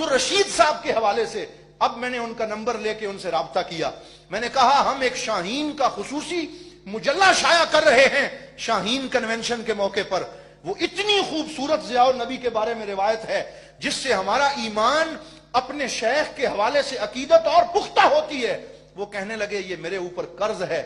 رشید صاحب کے حوالے سے اب میں نے ان کا نمبر لے کے ان سے رابطہ کیا. میں نے کہا ہم ایک شاہین کا خصوصی مجلہ شائع کر رہے ہیں شاہین کنونشن کے موقع پر. وہ اتنی خوبصورت ضیاء النبی کے بارے میں روایت ہے جس سے ہمارا ایمان اپنے شیخ کے حوالے سے عقیدت اور پختہ ہوتی ہے. وہ کہنے لگے یہ میرے اوپر قرض ہے.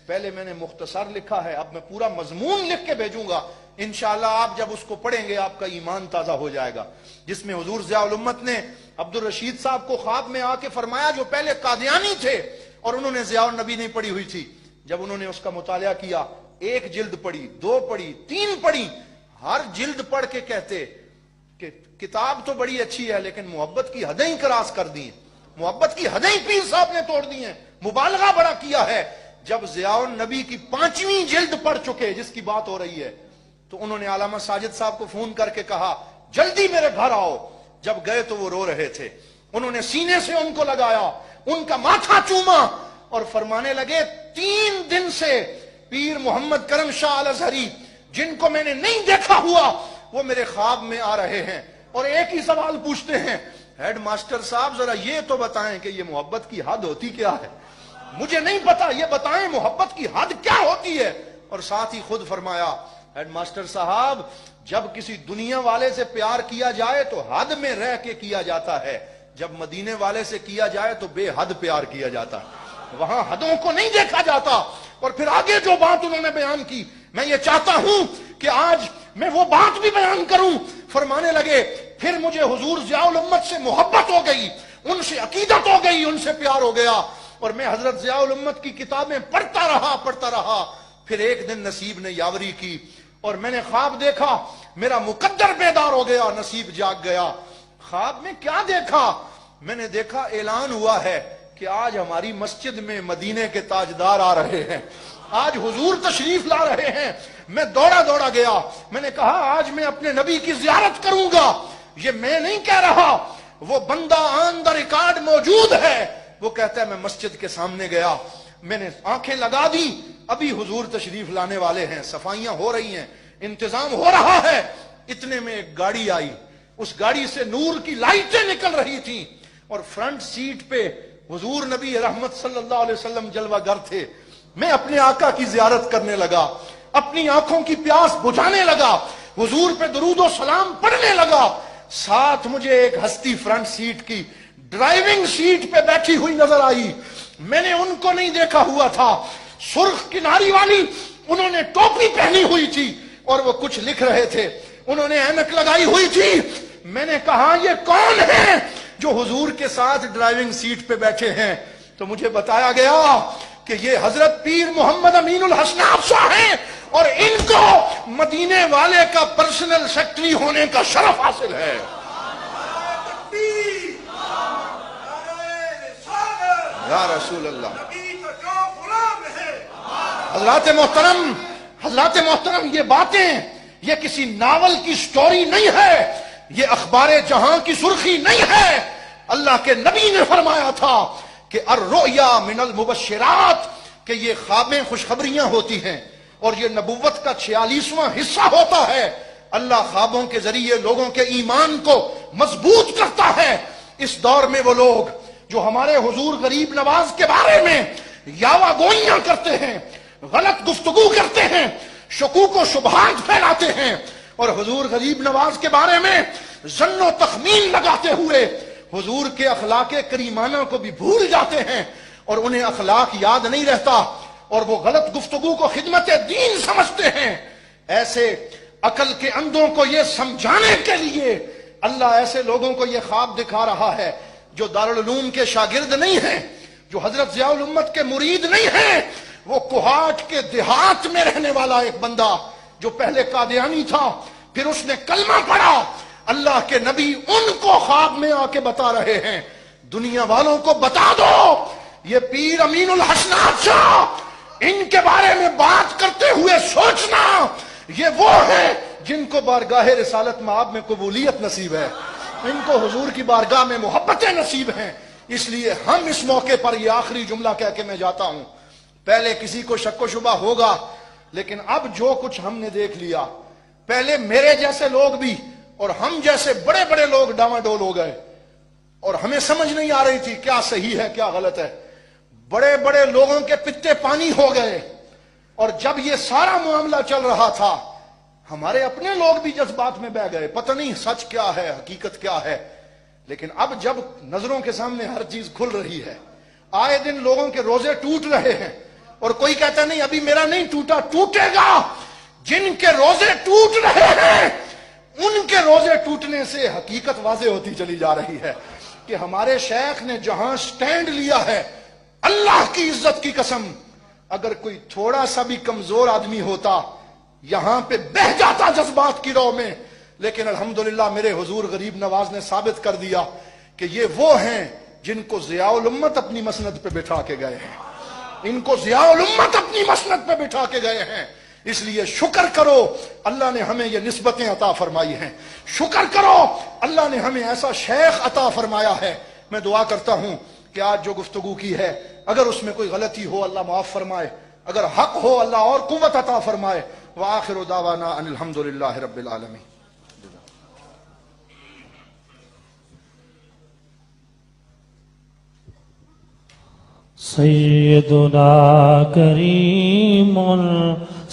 پہلے میں نے مختصر لکھا ہے, اب میں پورا مضمون لکھ کے بھیجوں گا. انشاءاللہ آپ جب اس کو پڑھیں گے آپ کا ایمان تازہ ہو جائے گا. جس میں حضور ضیاء الامت نے عبدالرشید صاحب کو خواب میں آ کے فرمایا, جو پہلے قادیانی تھے اور انہوں نے ضیاء النبی نہیں پڑھی ہوئی تھی. جب انہوں نے اس کا مطالعہ کیا, 1 جلد پڑھی, 2 پڑھی, 3 پڑھی, ہر جلد پڑھ کے کہتے کہ کتاب تو بڑی اچھی ہے لیکن محبت کی حدیں کراس کر دی ہیں, محبت کی حدیں پیر صاحب نے توڑ دی ہیں, مبالغہ بڑا کیا ہے. جب ضیاء النبی کی 5ویں جلد پڑھ چکے جس کی بات ہو رہی ہے, تو انہوں نے علامہ ساجد صاحب کو فون کر کے کہا جلدی میرے گھر آؤ. جب گئے تو وہ رو رہے تھے. انہوں نے سینے سے ان کو لگایا, ان کا ماتھا چوما اور فرمانے لگے 3 دن سے پیر محمد کرم شاہ الازہری جن کو میں نے نہیں دیکھا ہوا وہ میرے خواب میں آ رہے ہیں اور ایک ہی سوال پوچھتے ہیں, ہیڈ ماسٹر صاحب ذرا یہ تو بتائیں کہ یہ محبت کی حد ہوتی کیا ہے؟ مجھے نہیں پتا, یہ بتائیں محبت کی حد کیا ہوتی ہے. اور ساتھ ہی خود فرمایا, ہیڈ ماسٹر صاحب جب کسی دنیا والے سے پیار کیا جائے تو حد میں رہ کے کیا جاتا ہے, جب مدینے والے سے کیا جائے تو بے حد پیار کیا جاتا ہے, وہاں حدوں کو نہیں دیکھا جاتا. اور پھر آگے جو بات انہوں نے بیان کی, میں یہ چاہتا ہوں کہ آج میں وہ بات بھی بیان کروں. فرمانے لگے پھر مجھے حضور ضیاء الامت سے محبت ہو گئی, ان سے عقیدت ہو گئی, ان سے پیار ہو گیا, اور میں حضرت ضیاء الامت کی کتابیں پڑھتا رہا. پھر ایک دن نصیب نے یاوری کی اور میں نے خواب دیکھا, میرا مقدر بیدار ہو گیا, نصیب جاگ گیا. خواب میں کیا دیکھا؟ میں نے دیکھا اعلان ہوا ہے کہ آج ہماری مسجد میں مدینے کے تاجدار آ رہے ہیں, آج حضور تشریف لا رہے ہیں. میں دوڑا گیا, میں نے کہا آج میں اپنے نبی کی زیارت کروں گا. یہ میں نہیں کہہ رہا, وہ بندہ آن دا ریکارڈ موجود ہے. وہ کہتا ہے میں مسجد کے سامنے گیا, میں نے آنکھیں لگا دی, ابھی حضور تشریف لانے والے ہیں, صفائیاں ہو رہی ہیں, انتظام ہو رہا ہے. اتنے میں ایک گاڑی آئی, اس گاڑی سے نور کی لائٹیں نکل رہی تھیں اور فرنٹ سیٹ پہ حضور نبی رحمت صلی اللہ علیہ وسلم جلوہ گر تھے. میں اپنے آقا کی زیارت کرنے لگا, اپنی آنکھوں کی پیاس بجھانے لگا, حضور پہ درود و سلام پڑھنے لگا. ساتھ مجھے ایک ہستی فرنٹ سیٹ کی ڈرائیونگ سیٹ پہ بیٹھی ہوئی نظر آئی. میں نے ان کو نہیں دیکھا ہوا تھا, سرخ کناری والی, انہوں نے ٹوپی پہنی ہوئی تھی اور وہ کچھ لکھ رہے تھے, انہوں نے اینک لگائی ہوئی تھی. میں نے کہا یہ کون ہے جو حضور کے ساتھ ڈرائیونگ سیٹ پہ بیٹھے ہیں؟ تو مجھے بتایا گیا کہ یہ حضرت پیر محمد امین الحسناب شاہ ہیں اور ان کو مدینے والے کا پرسنل سیکرٹری ہونے کا شرف حاصل ہے. یا رسول اللہ. حضرات محترم, یہ باتیں یہ کسی ناول کی سٹوری نہیں ہے, یہ اخبار جہاں کی سرخی نہیں ہے. اللہ کے نبی نے فرمایا تھا کہ الرؤیا من المبشرات, کہ یہ خوابیں خوشخبریاں ہوتی ہیں اور یہ نبوت کا 46واں حصہ ہوتا ہے. اللہ خوابوں کے ذریعے لوگوں کے ایمان کو مضبوط کرتا ہے. اس دور میں وہ لوگ جو ہمارے حضور غریب نواز کے بارے میں یاوہ گوئیاں کرتے ہیں, غلط گفتگو کرتے ہیں, شکوک و شبہات پھیلاتے ہیں اور حضور غریب نواز کے بارے میں ظن و تخمین لگاتے ہوئے حضور کے اخلاق کریمانہ کو بھی بھول جاتے ہیں اور انہیں اخلاق یاد نہیں رہتا اور وہ غلط گفتگو کو خدمت دین سمجھتے ہیں. ایسے عقل کے اندھوں کو یہ سمجھانے کے لیے اللہ ایسے لوگوں کو یہ خواب دکھا رہا ہے جو دارالعلوم کے شاگرد نہیں ہیں, جو حضرت ضیاء الامت کے مرید نہیں ہیں. وہ کوہاٹ کے دیہات میں رہنے والا ایک بندہ جو پہلے قادیانی تھا, پھر اس نے کلمہ پڑھا. اللہ کے نبی ان کو خواب میں آ کے بتا رہے ہیں, دنیا والوں کو بتا دو یہ پیر امین الحسناب شاہ, ان کے بارے میں بات کرتے ہوئے سوچنا یہ وہ ہیں جن کو بارگاہ رسالت مآب میں قبولیت نصیب ہے, ان کو حضور کی بارگاہ میں محبتیں نصیب ہیں. اس لیے ہم اس موقع پر یہ آخری جملہ کہہ کے میں جاتا ہوں, پہلے کسی کو شک و شبہ ہوگا لیکن اب جو کچھ ہم نے دیکھ لیا, پہلے میرے جیسے لوگ بھی اور ہم جیسے بڑے بڑے لوگ ڈاواڈول ہو گئے, اور ہمیں سمجھ نہیں آ رہی تھی کیا صحیح ہے کیا غلط ہے. بڑے بڑے لوگوں کے پتے پانی ہو گئے. اور جب یہ سارا معاملہ چل رہا تھا ہمارے اپنے لوگ بھی جذبات میں بہ گئے. پتہ نہیں سچ کیا ہے حقیقت کیا ہے. لیکن اب جب نظروں کے سامنے ہر چیز کھل رہی ہے, آئے دن لوگوں کے روزے ٹوٹ رہے ہیں, اور کوئی کہتا نہیں ابھی میرا نہیں ٹوٹا, ٹوٹے گا. جن کے روزے ٹوٹ رہے ہیں ان کے روزے ٹوٹنے سے حقیقت واضح ہوتی چلی جا رہی ہے کہ ہمارے شیخ نے جہاں سٹینڈ لیا ہے, اللہ کی عزت کی قسم اگر کوئی تھوڑا سا بھی کمزور آدمی ہوتا یہاں پہ بہہ جاتا جذبات کی رو میں. لیکن الحمدللہ میرے حضور غریب نواز نے ثابت کر دیا کہ یہ وہ ہیں جن کو ضیاء الامت اپنی مسند پہ بٹھا کے گئے ہیں. ان کو ضیاء الامت اپنی مسند پہ بٹھا کے گئے ہیں. اس لیے شکر کرو اللہ نے ہمیں یہ نسبتیں عطا فرمائی ہیں. شکر کرو اللہ نے ہمیں ایسا شیخ عطا فرمایا ہے. میں دعا کرتا ہوں کہ آج جو گفتگو کی ہے اگر اس میں کوئی غلطی ہو اللہ معاف فرمائے, اگر حق ہو اللہ اور قوت عطا فرمائے. وآخر دعوانا ان الحمدللہ رب العالمین. سیدنا کریم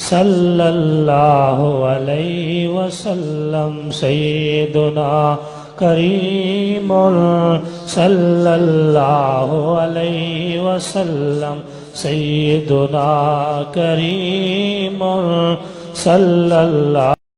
صلی اللہ علیہ وسلم. سیدنا کریم صلی اللہ علیہ وسلم. سیدنا کریم صلی اللہ